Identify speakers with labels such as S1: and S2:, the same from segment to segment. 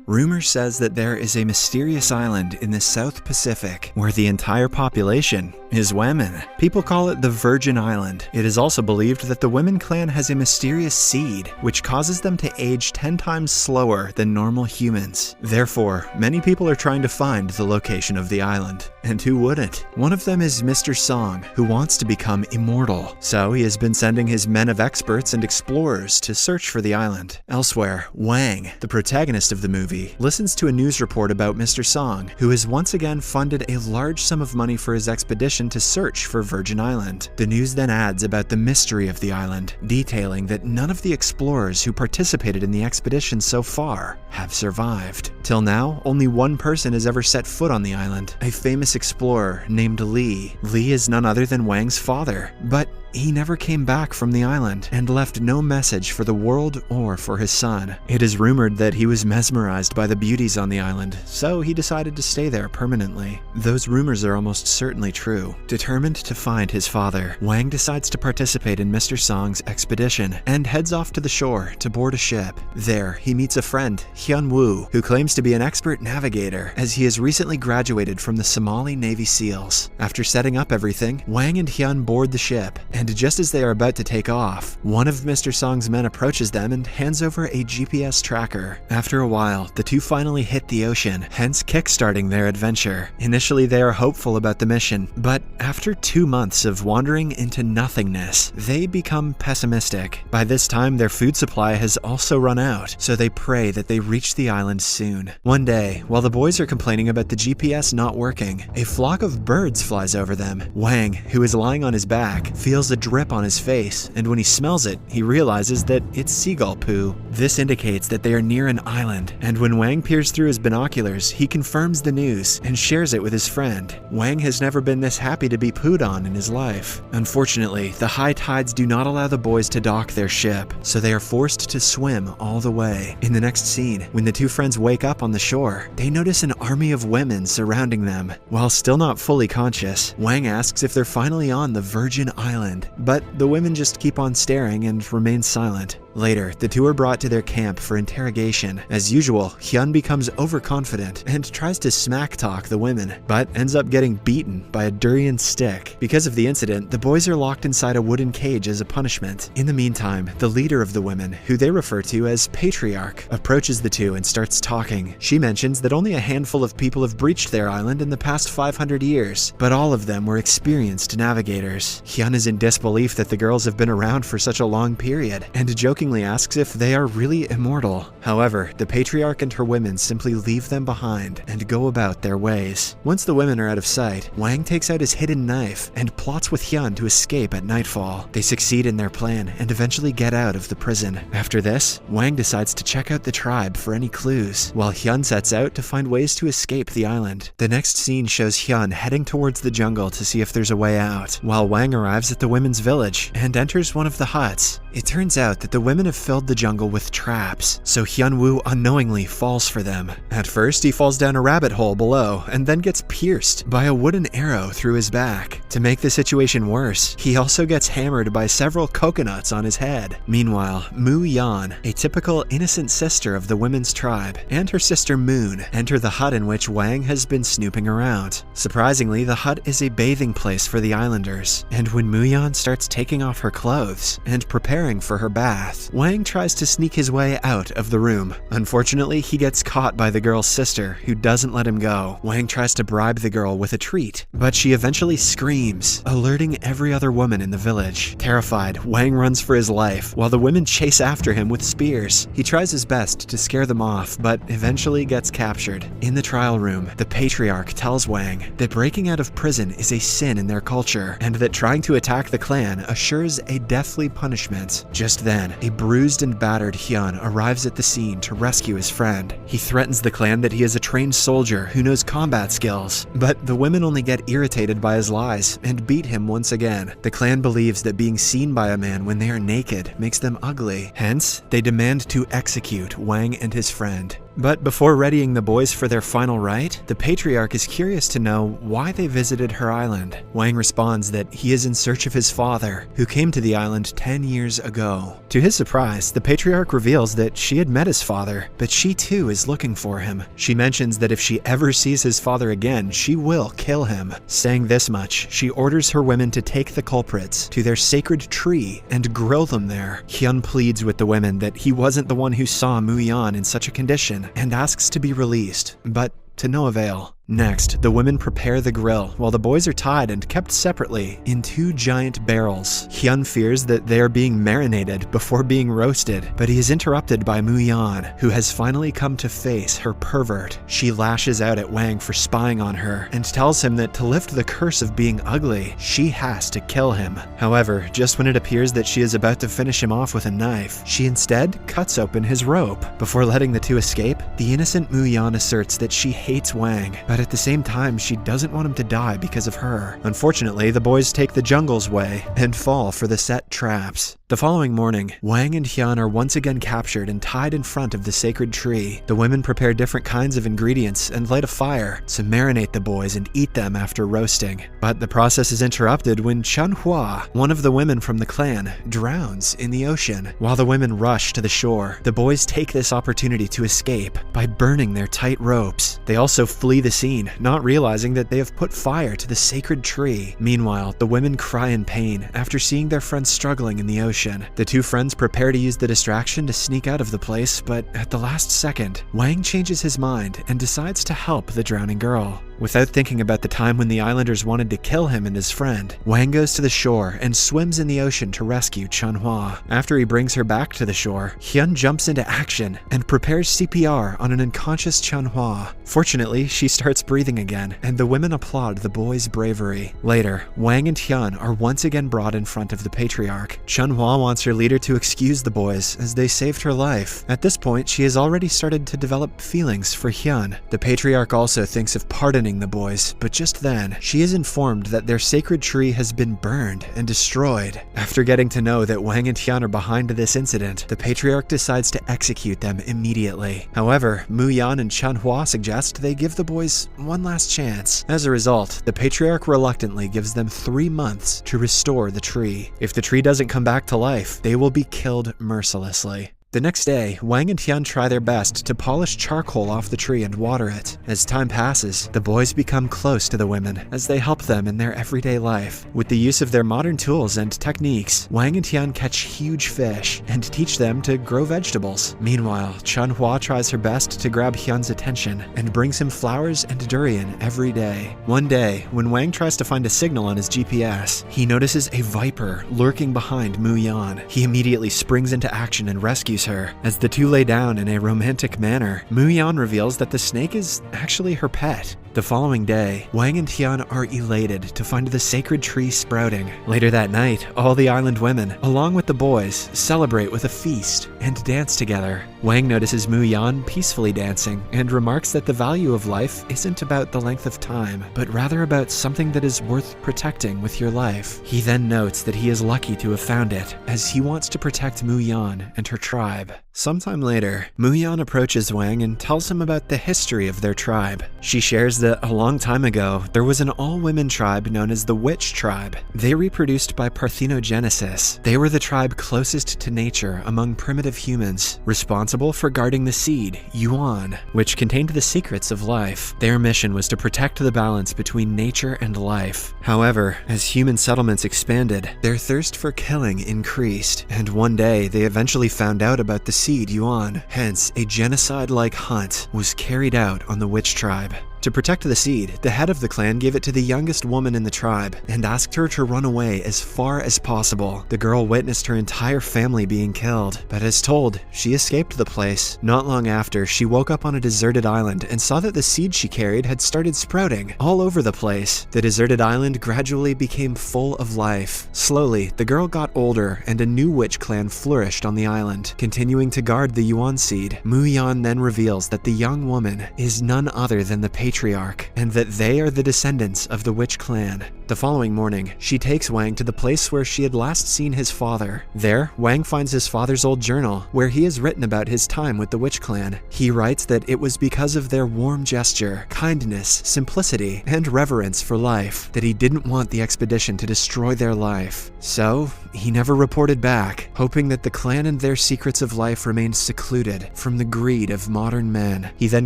S1: Rumor says that there is a mysterious island in the South Pacific where the entire population is women. People call it the Virgin Island. It is also believed that the women clan has a mysterious seed which causes them to age 10 times slower than normal humans. Therefore, many people are trying to find the location of the island. And who wouldn't? One of them is Mr. Song, who wants to become immortal. So he has been sending his men of experts and explorers to search for the island. Elsewhere, Wang, the protagonist of the movie, listens to a news report about Mr. Song, who has once again funded a large sum of money for his expedition to search for Virgin Island. The news then adds about the mystery of the island, detailing that none of the explorers who participated in the expedition so far have survived. Till now, only one person has ever set foot on the island, a famous explorer named Lee. Lee is none other than Wang's father, but he never came back from the island and left no message for the world or for his son. It is rumored that he was mesmerized by the beauties on the island, so he decided to stay there permanently. Those rumors are almost certainly true. Determined to find his father, Wang decides to participate in Mr. Song's expedition and heads off to the shore to board a ship. There, he meets a friend, Hyun Woo, who claims to be an expert navigator as he has recently graduated from the Somali Navy SEALs. After setting up everything, Wang and Hyun board the ship, and just as they are about to take off, one of Mr. Song's men approaches them and hands over a GPS tracker. After a while, the two finally hit the ocean, hence kickstarting their adventure. Initially, they are hopeful about the mission, but after 2 months of wandering into nothingness, they become pessimistic. By this time, their food supply has also run out, so they pray that they reach the island soon. One day, while the boys are complaining about the GPS not working, a flock of birds flies over them. Wang, who is lying on his back, feels a drip on his face, and when he smells it, he realizes that it's seagull poo. This indicates that they are near an island, and when Wang peers through his binoculars, he confirms the news and shares it with his friend. Wang has never been this happy to be pooed on in his life. Unfortunately, the high tides do not allow the boys to dock their ship, so they are forced to swim all the way. In the next scene, when the two friends wake up on the shore, they notice an army of women surrounding them. While still not fully conscious, Wang asks if they're finally on the Virgin Island, but the women just keep on staring and remain silent. Later, the two are brought to their camp for interrogation. As usual, Hyun becomes overconfident and tries to smack talk the women, but ends up getting beaten by a durian stick. Because of the incident, the boys are locked inside a wooden cage as a punishment. In the meantime, the leader of the women, who they refer to as Patriarch, approaches the two and starts talking. She mentions that only a handful of people have breached their island in the past 500 years, but all of them were experienced navigators. Hyun is in disbelief that the girls have been around for such a long period, and jokingly asks if they are really immortal. However, the Patriarch and her women simply leave them behind and go about their ways. Once the women are out of sight, Wang takes out his hidden knife and plots with Hyun to escape at nightfall. They succeed in their plan and eventually get out of the prison. After this, Wang decides to check out the tribe for any clues, while Hyun sets out to find ways to escape the island. The next scene shows Hyun heading towards the jungle to see if there's a way out, while Wang arrives at the women's village and enters one of the huts. It turns out that the women have filled the jungle with traps, so Hyun Woo unknowingly falls for them. At first, he falls down a rabbit hole below and then gets pierced by a wooden arrow through his back. To make the situation worse, he also gets hammered by several coconuts on his head. Meanwhile, Moo Yan, a typical innocent sister of the women's tribe, and her sister Moon enter the hut in which Wang has been snooping around. Surprisingly, the hut is a bathing place for the islanders, and when Moo Yan starts taking off her clothes and preparing for her bath, Wang tries to sneak his way out of the room. Unfortunately, he gets caught by the girl's sister, who doesn't let him go. Wang tries to bribe the girl with a treat, but she eventually screams, alerting every other woman in the village. Terrified, Wang runs for his life, while the women chase after him with spears. He tries his best to scare them off, but eventually gets captured. In the trial room, the Patriarch tells Wang that breaking out of prison is a sin in their culture, and that trying to attack the clan assures a deathly punishment. Just then, a bruised and battered Hyun arrives at the scene to rescue his friend. He threatens the clan that he is a trained soldier who knows combat skills, but the women only get irritated by his lies and beat him once again. The clan believes that being seen by a man when they are naked makes them ugly. Hence, they demand to execute Wang and his friend. But before readying the boys for their final rite, the patriarch is curious to know why they visited her island. Wang responds that he is in search of his father, who came to the island 10 years ago. To his surprise, the patriarch reveals that she had met his father, but she too is looking for him. She mentions that if she ever sees his father again, she will kill him. Saying this much, she orders her women to take the culprits to their sacred tree and grill them there. Hyun pleads with the women that he wasn't the one who saw Mu Yan in such a condition and asks to be released, but to no avail. Next, the women prepare the grill, while the boys are tied and kept separately in 2 giant barrels. Hyun fears that they are being marinated before being roasted, but he is interrupted by Mu Yan, who has finally come to face her pervert. She lashes out at Wang for spying on her, and tells him that to lift the curse of being ugly, she has to kill him. However, just when it appears that she is about to finish him off with a knife, she instead cuts open his rope. Before letting the two escape, the innocent Mu Yan asserts that she hates Wang, but at the same time, she doesn't want him to die because of her. Unfortunately, the boys take the jungle's way and fall for the set traps. The following morning, Wang and Hyun are once again captured and tied in front of the sacred tree. The women prepare different kinds of ingredients and light a fire to marinate the boys and eat them after roasting. But the process is interrupted when Chanhua, one of the women from the clan, drowns in the ocean. While the women rush to the shore, the boys take this opportunity to escape by burning their tight ropes. They also flee the scene, not realizing that they have put fire to the sacred tree. Meanwhile, the women cry in pain after seeing their friends struggling in the ocean. The two friends prepare to use the distraction to sneak out of the place, but at the last second, Wang changes his mind and decides to help the drowning girl. Without thinking about the time when the islanders wanted to kill him and his friend, Wang goes to the shore and swims in the ocean to rescue Chanhua. After he brings her back to the shore, Hyun jumps into action and prepares CPR on an unconscious Chanhua. Fortunately, she starts breathing again, and the women applaud the boy's bravery. Later, Wang and Hyun are once again brought in front of the patriarch. Chanhua wants her leader to excuse the boys as they saved her life. At this point, she has already started to develop feelings for Hyun. The patriarch also thinks of pardoning the boys, but just then, she is informed that their sacred tree has been burned and destroyed. After getting to know that Wang and Hyun are behind this incident, the patriarch decides to execute them immediately. However, Mu Yan and Chanhua suggest they give the boys one last chance. As a result, the patriarch reluctantly gives them 3 months to restore the tree. If the tree doesn't come back to life, they will be killed mercilessly. The next day, Wang and Hyun try their best to polish charcoal off the tree and water it. As time passes, the boys become close to the women as they help them in their everyday life. With the use of their modern tools and techniques, Wang and Hyun catch huge fish and teach them to grow vegetables. Meanwhile, Chanhua tries her best to grab Hyun's attention and brings him flowers and durian every day. One day, when Wang tries to find a signal on his GPS, he notices a viper lurking behind Mu Yan. He immediately springs into action and rescues her. As the two lay down in a romantic manner, Mu Yan reveals that the snake is actually her pet. The following day, Wang and Hyun are elated to find the sacred tree sprouting. Later that night, all the island women, along with the boys, celebrate with a feast and dance together. Wang notices Mu Yan peacefully dancing and remarks that the value of life isn't about the length of time, but rather about something that is worth protecting with your life. He then notes that he is lucky to have found it, as he wants to protect Mu Yan and her tribe. Sometime later, Mu Yan approaches Wang and tells him about the history of their tribe. She shares that a long time ago, there was an all-women tribe known as the Witch Tribe. They reproduced by parthenogenesis. They were the tribe closest to nature among primitive humans, responsible for guarding the seed, Yuan, which contained the secrets of life. Their mission was to protect the balance between nature and life. However, as human settlements expanded, their thirst for killing increased, and one day they eventually found out about the seed Yuan. Hence, a genocide-like hunt was carried out on the Witch Tribe. To protect the seed, the head of the clan gave it to the youngest woman in the tribe and asked her to run away as far as possible. The girl witnessed her entire family being killed, but as told, she escaped the place. Not long after, she woke up on a deserted island and saw that the seed she carried had started sprouting all over the place. The deserted island gradually became full of life. Slowly, the girl got older and a new witch clan flourished on the island, continuing to guard the Yuan seed. Mu Yan then reveals that the young woman is none other than the patriarch patriarch, and that they are the descendants of the witch clan. The following morning, she takes Wang to the place where she had last seen his father. There, Wang finds his father's old journal, where he has written about his time with the witch clan. He writes that it was because of their warm gesture, kindness, simplicity, and reverence for life that he didn't want the expedition to destroy their life. So, he never reported back, hoping that the clan and their secrets of life remained secluded from the greed of modern men. He then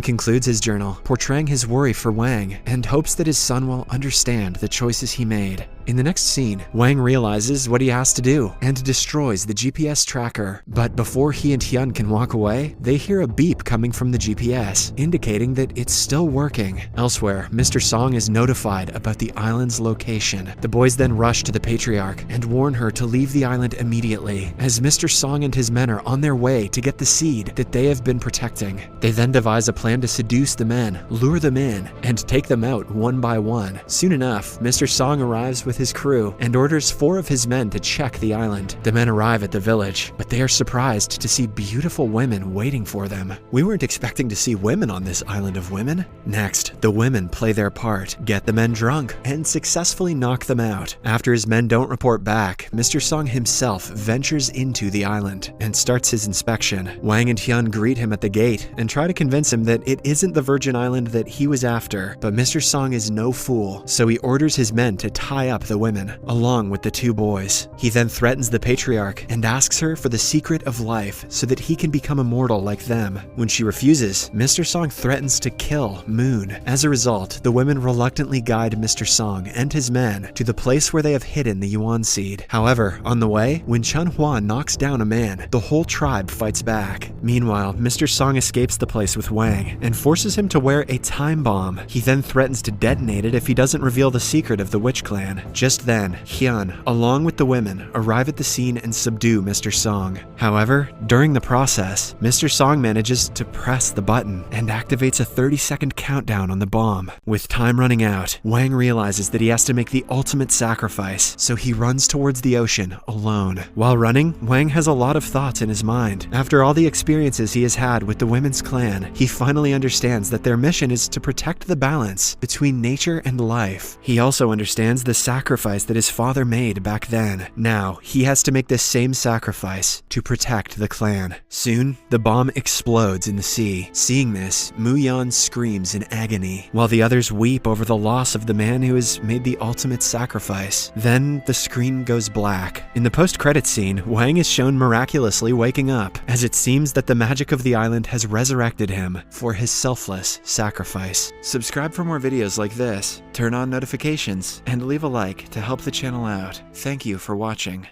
S1: concludes his journal, portraying his worry for Wang, and hopes that his son will understand the choices he made. In the next scene, Wang realizes what he has to do and destroys the GPS tracker. But before he and Hyun can walk away, they hear a beep coming from the GPS, indicating that it's still working. Elsewhere, Mr. Song is notified about the island's location. The boys then rush to the patriarch and warn her to leave the island immediately, as Mr. Song and his men are on their way to get the seed that they have been protecting. They then devise a plan to seduce the men, lure them in, and take them out one by one. Soon enough, Mr. Song arrives with his crew and orders 4 of his men to check the island. The men arrive at the village, but they are surprised to see beautiful women waiting for them. We weren't expecting to see women on this island of women. Next, the women play their part, get the men drunk, and successfully knock them out. After his men don't report back, Mr. Song himself ventures into the island and starts his inspection. Wang and Hyun greet him at the gate and try to convince him that it isn't the Virgin Island that he was after, but Mr. Song is no fool, so he orders his men to tie up the women, along with the 2 boys. He then threatens the patriarch and asks her for the secret of life so that he can become immortal like them. When she refuses, Mr. Song threatens to kill Moon. As a result, the women reluctantly guide Mr. Song and his men to the place where they have hidden the Yuan seed. However, on the way, when Chun Hua knocks down a man, the whole tribe fights back. Meanwhile, Mr. Song escapes the place with Wang and forces him to wear a time bomb. He then threatens to detonate it if he doesn't reveal the secret of the witch clan. Just then, Hyun, along with the women, arrive at the scene and subdue Mr. Song. However, during the process, Mr. Song manages to press the button and activates a 30-second countdown on the bomb. With time running out, Wang realizes that he has to make the ultimate sacrifice, so he runs towards the ocean alone. While running, Wang has a lot of thoughts in his mind. After all the experiences he has had with the women's clan, he finally understands that their mission is to protect the balance between nature and life. He also understands the sacrifice that his father made back then. Now, he has to make this same sacrifice to protect the clan. Soon, the bomb explodes in the sea. Seeing this, Muyan screams in agony, while the others weep over the loss of the man who has made the ultimate sacrifice. Then, the screen goes black. In the post-credits scene, Wang is shown miraculously waking up, as it seems that the magic of the island has resurrected him for his selfless sacrifice. Subscribe for more videos like this, turn on notifications, and leave a like to help the channel out. Thank you for watching.